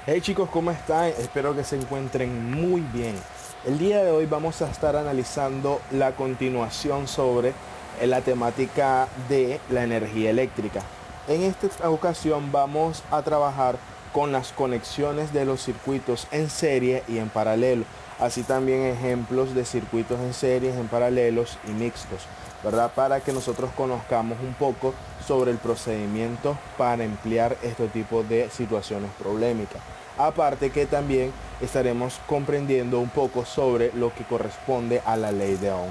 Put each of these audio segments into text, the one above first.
Hey chicos, ¿cómo están? Espero que se encuentren muy bien. El día de hoy vamos a estar analizando la continuación sobre la temática de la energía eléctrica. En esta ocasión vamos a trabajar con las conexiones de los circuitos en serie y en paralelo, así también ejemplos de circuitos en series, en paralelos y mixtos, ¿verdad? Para que nosotros conozcamos un poco sobre el procedimiento para emplear este tipo de situaciones problemáticas. Aparte que también estaremos comprendiendo un poco sobre lo que corresponde a la ley de Ohm.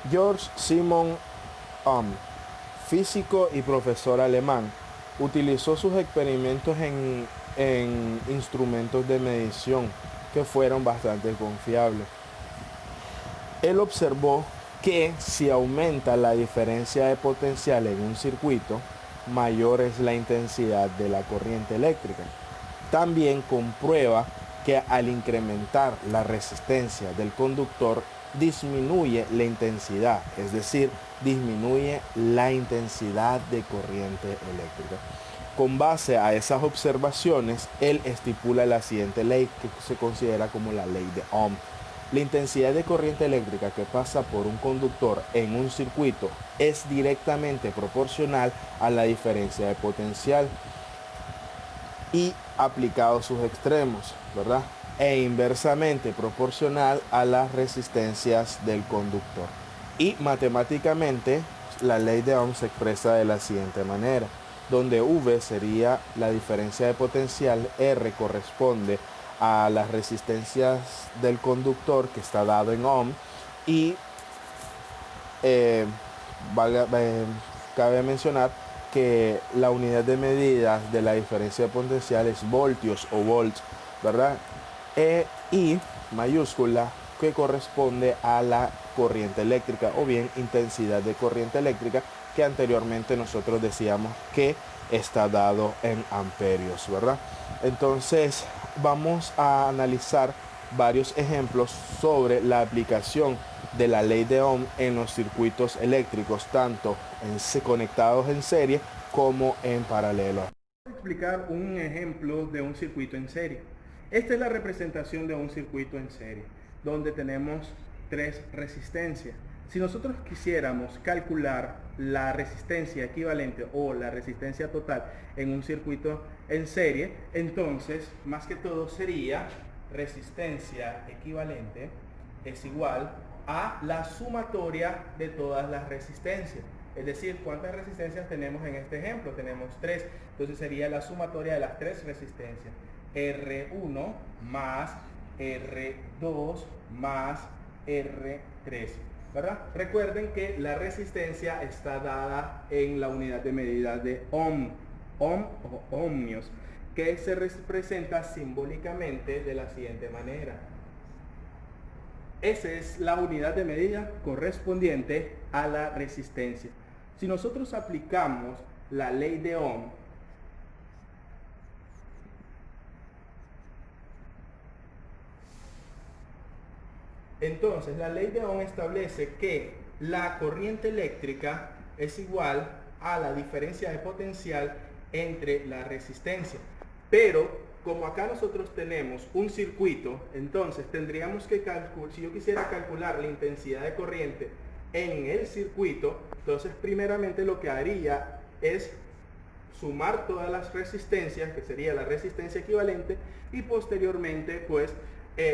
George Simon Ohm, físico y profesor alemán, utilizó sus experimentos en instrumentos de medición que fueron bastante confiables. Él observó que si aumenta la diferencia de potencial en un circuito, mayor es la intensidad de la corriente eléctrica. También comprueba que al incrementar la resistencia del conductor disminuye la intensidad, es decir, disminuye la intensidad de corriente eléctrica. Con base a esas observaciones, él estipula la siguiente ley que se considera como la ley de Ohm. La intensidad de corriente eléctrica que pasa por un conductor en un circuito es directamente proporcional a la diferencia de potencial y aplicado sus extremos, ¿verdad? E inversamente proporcional a las resistencias del conductor. Y matemáticamente la ley de Ohm se expresa de la siguiente manera, donde V sería la diferencia de potencial, R corresponde a las resistencias del conductor que está dado en Ohm y eh, valga, cabe mencionar que la unidad de medida de la diferencia de potencial es voltios o volts, ¿verdad? I mayúscula que corresponde a la corriente eléctrica o bien intensidad de corriente eléctrica que anteriormente nosotros decíamos que está dado en amperios, ¿verdad? Entonces vamos a analizar varios ejemplos sobre la aplicación de la ley de Ohm en los circuitos eléctricos, tanto conectados en serie como en paralelo. Voy a explicar un ejemplo de un circuito en serie. Esta es la representación de un circuito en serie, donde tenemos tres resistencias. Si nosotros quisiéramos calcular la resistencia equivalente o la resistencia total en un circuito en serie, entonces, más que todo sería resistencia equivalente es igual a la sumatoria de todas las resistencias. Es decir, ¿cuántas resistencias tenemos en este ejemplo? Tenemos tres. Entonces sería la sumatoria de las tres resistencias. R1 más R2 más R3. ¿Verdad? Recuerden que la resistencia está dada en la unidad de medida de ohm, ohm o ohmios, que se representa simbólicamente de la siguiente manera. Esa es la unidad de medida correspondiente a la resistencia. Si nosotros aplicamos la ley de Ohm, entonces la ley de Ohm establece que la corriente eléctrica es igual a la diferencia de potencial entre la resistencia. Pero como acá nosotros tenemos un circuito, entonces tendríamos que calcular, si yo quisiera calcular la intensidad de corriente en el circuito, entonces primeramente lo que haría es sumar todas las resistencias, que sería la resistencia equivalente, y posteriormente pues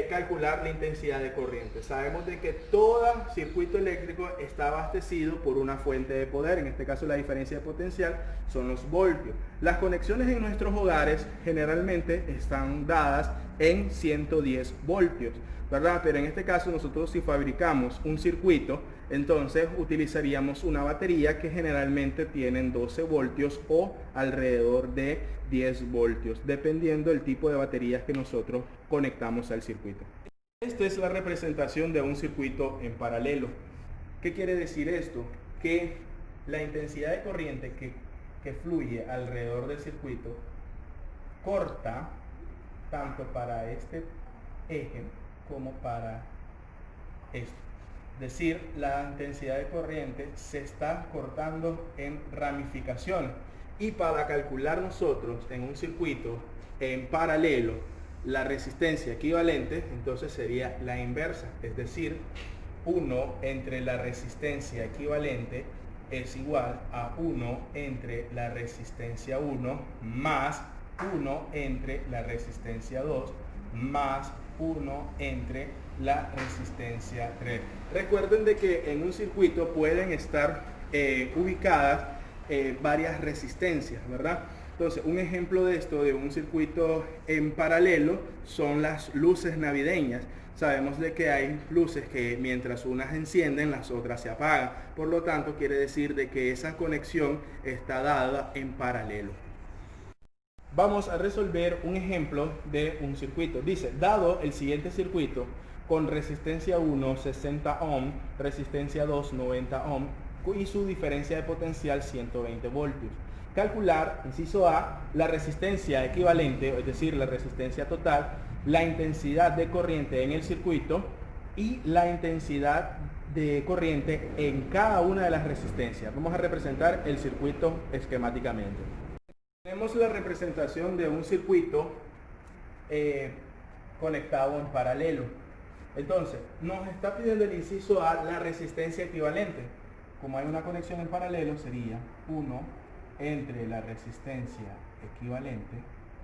calcular la intensidad de corriente. Sabemos de que todo circuito eléctrico está abastecido por una fuente de poder, en este caso la diferencia de potencial son los voltios. Las conexiones en nuestros hogares generalmente están dadas en 110 voltios, ¿verdad? Pero en este caso nosotros si fabricamos un circuito, entonces utilizaríamos una batería que generalmente tienen 12 voltios o alrededor de 10 voltios, dependiendo del tipo de baterías que nosotros conectamos al circuito. Esta es la representación de un circuito en paralelo. ¿Qué quiere decir esto? Que la intensidad de corriente que fluye alrededor del circuito corta tanto para este eje como para esto. Es decir, la intensidad de corriente se está cortando en ramificaciones. Y para calcular nosotros en un circuito en paralelo la resistencia equivalente, entonces sería la inversa. Es decir, 1 entre la resistencia equivalente es igual a 1 entre la resistencia 1 más 1 entre la resistencia 2 más 1 entre la resistencia 3. Recuerden de que en un circuito pueden estar ubicadas varias resistencias, ¿verdad? Entonces, un ejemplo de esto, de un circuito en paralelo, son las luces navideñas. Sabemos de que hay luces que mientras unas encienden, las otras se apagan. Por lo tanto, quiere decir de que esa conexión está dada en paralelo. Vamos a resolver un ejemplo de un circuito. Dice, dado el siguiente circuito con resistencia 1, 60 ohm, resistencia 2, 90 ohm y su diferencia de potencial 120 voltios. Calcular, inciso A, la resistencia equivalente, es decir, la resistencia total, la intensidad de corriente en el circuito y la intensidad de corriente en cada una de las resistencias. Vamos a representar el circuito esquemáticamente. Tenemos la representación de un circuito conectado en paralelo. Entonces, nos está pidiendo el inciso A la resistencia equivalente. Como hay una conexión en paralelo, sería 1 entre la resistencia equivalente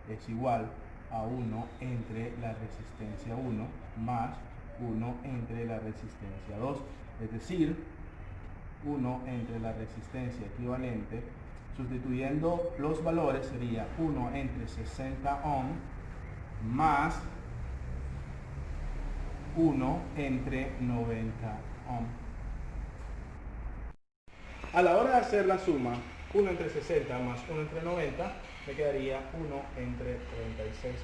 es igual a 1 entre la resistencia 1 más 1 entre la resistencia 2. Es decir, 1 entre la resistencia equivalente, sustituyendo los valores, sería 1 entre 60 ohm más 1 entre 90 ohm. A la hora de hacer la suma, 1 entre 60 más 1 entre 90, me quedaría 1 entre 36.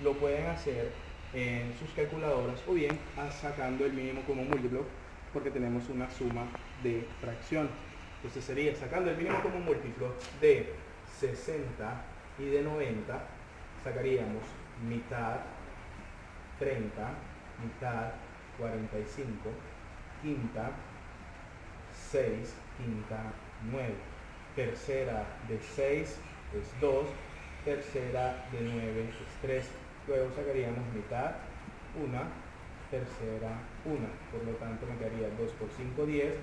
Lo pueden hacer en sus calculadoras o bien sacando el mínimo común múltiplo, porque tenemos una suma de fracción. Entonces sería sacando el mínimo común múltiplo de 60 y de 90, sacaríamos mitad 30, mitad 45, quinta 6, quinta 9, tercera de 6 es 2, tercera de 9 es 3, luego sacaríamos mitad 1, tercera 1, por lo tanto me quedaría 2 por 5, 10,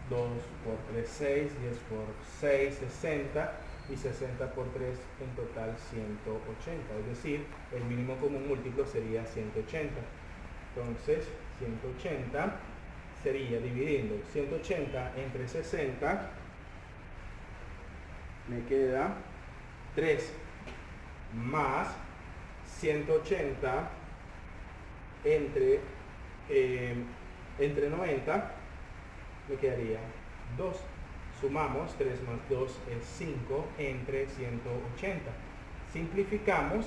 2 por 3, 6, 10 por 6, 60 y 60 por 3 en total 180, es decir, el mínimo común múltiplo sería 180. Entonces 180 sería dividiendo 180 entre 60, me queda 3 más 180 entre 90, me quedaría 2. Sumamos 3 más 2 es 5 entre 180. Simplificamos,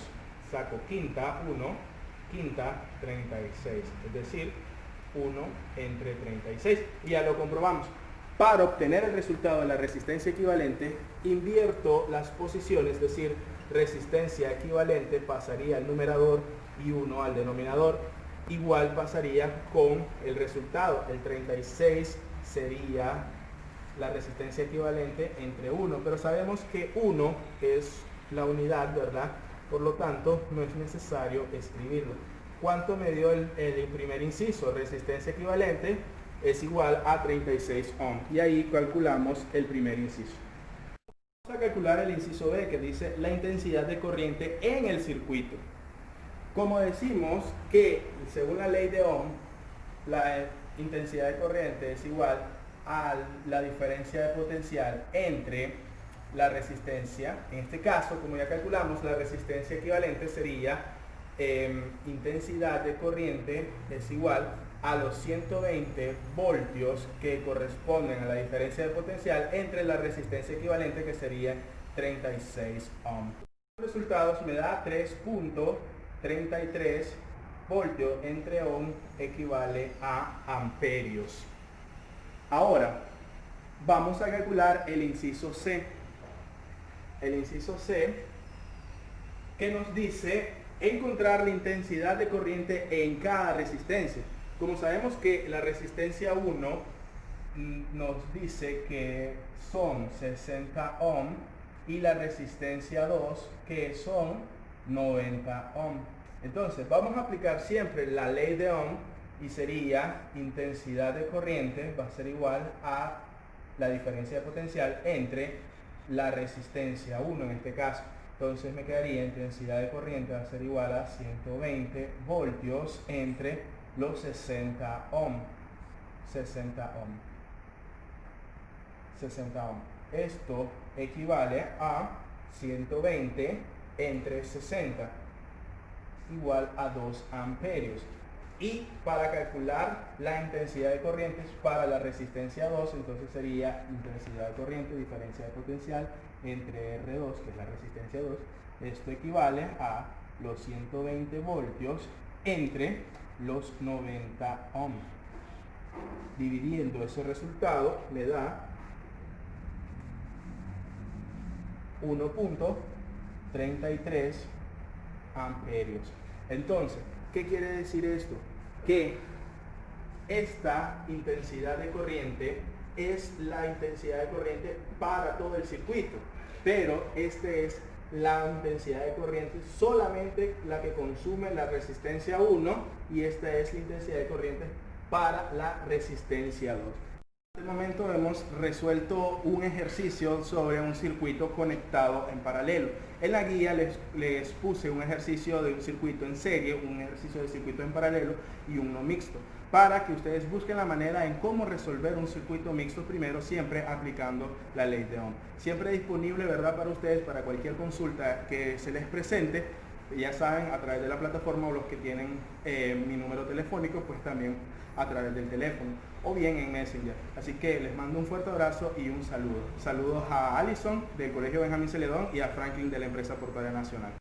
saco quinta 1, quinta 36, es decir, 1 entre 36. Y ya lo comprobamos. Para obtener el resultado de la resistencia equivalente, invierto las posiciones, es decir, resistencia equivalente pasaría al numerador y 1 al denominador. Igual pasaría con el resultado. El 36 sería la resistencia equivalente entre 1, pero sabemos que 1 es la unidad, ¿verdad? Por lo tanto, no es necesario escribirlo. ¿Cuánto me dio el primer inciso? Resistencia equivalente es igual a 36 ohm. Y ahí calculamos el primer inciso. Vamos a calcular el inciso B, que dice la intensidad de corriente en el circuito. Como decimos que, según la ley de Ohm, la intensidad de corriente es igual a la diferencia de potencial entre la resistencia. En este caso, como ya calculamos, la resistencia equivalente sería intensidad de corriente es igual a los 120 voltios que corresponden a la diferencia de potencial entre la resistencia equivalente, que sería 36 ohm. Los resultados me da 3.33 voltios entre ohm equivale a amperios. Ahora, vamos a calcular el inciso C. El inciso C, que nos dice encontrar la intensidad de corriente en cada resistencia. Como sabemos que la resistencia 1 nos dice que son 60 ohm y la resistencia 2 que son 90 ohm. Entonces vamos a aplicar siempre la ley de Ohm y sería intensidad de corriente va a ser igual a la diferencia de potencial entre la resistencia 1 en este caso. Entonces me quedaría intensidad de corriente va a ser igual a 120 voltios entre los 60 ohm. 60 ohm. 60 ohm. Esto equivale a 120 entre 60 igual a 2 amperios. Y para calcular la intensidad de corrientes para la resistencia 2, entonces sería intensidad de corriente, diferencia de potencial entre R2, que es la resistencia 2. Esto equivale a los 120 voltios entre los 90 ohm. Dividiendo ese resultado le da 1.33 amperios. Entonces, ¿qué quiere decir esto? Que esta intensidad de corriente es la intensidad de corriente para todo el circuito, pero este es la intensidad de corriente solamente la que consume la resistencia 1 y esta es la intensidad de corriente para la resistencia 2. En este momento hemos resuelto un ejercicio sobre un circuito conectado en paralelo. En la guía les puse un ejercicio de un circuito en serie, un ejercicio de circuito en paralelo y uno mixto, para que ustedes busquen la manera en cómo resolver un circuito mixto primero, siempre aplicando la ley de Ohm. Siempre disponible, ¿verdad?, para ustedes, para cualquier consulta que se les presente. Ya saben, a través de la plataforma, o los que tienen mi número telefónico, pues también a través del teléfono o bien en Messenger. Así que les mando un fuerte abrazo y un saludo. Saludos a Alison del Colegio Benjamín Celedón y a Franklin de la empresa Portuaria Nacional.